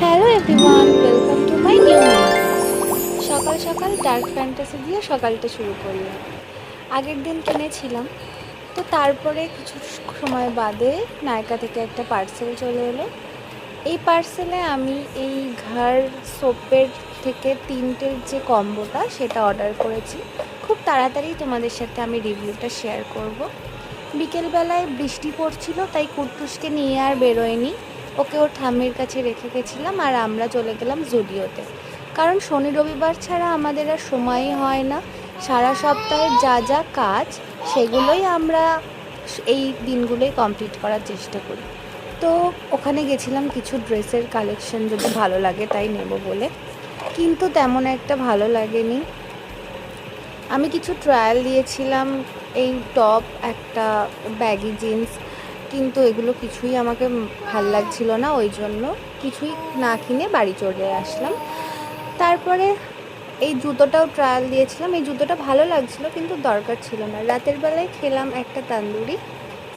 Hello everyone, welcome to my new video. সকাল সকাল dark fantasy দিয়ে সকালটা শুরু করলাম। আগের দিন কিনেছিলাম, তো তারপরে কিছু সময় বাদে নায়কা থেকে একটা পার্সেল চলে এলো। এই পার্সেলে আমি এই ঘর সোপের থেকে তিনটের যে কম্বোটা সেটা অর্ডার করেছি। খুব তাড়াতাড়ি তোমাদের সাথে আমি রিভিউটা শেয়ার করব। বিকেলবেলায় বৃষ্টি পড়ছিল, তাই কুট্টুসকে নিয়ে আর বেরোয়নি। ওকে ওর ঠাম্মির কাছে রেখে গেছিলাম, আর আমরা চলে গেলাম জুডিওতে। কারণ শনি রবিবার ছাড়া আমাদের আর সময়ই হয় না। সারা সপ্তাহের যা যা কাজ সেগুলোই আমরা এই দিনগুলোই কমপ্লিট করার চেষ্টা করি। তো ওখানে গেছিলাম কিছু ড্রেসের কালেকশন যদি ভালো লাগে তাই নেব বলে, কিন্তু তেমন একটা ভালো লাগেনি। আমি কিছু ট্রায়াল দিয়েছিলাম, এই টপ, একটা ব্যাগি জিন্স, কিন্তু এগুলো কিছুই আমাকে ভাল লাগছিল না, ওই জন্য কিছুই না কিনে বাড়ি চলে আসলাম। তারপরে এই জুতোটাও ট্রায়াল দিয়েছিলাম, এই জুতোটা ভালো লাগছিল কিন্তু দরকার ছিল না। রাতের বেলায় খেলাম একটা তান্দুরি,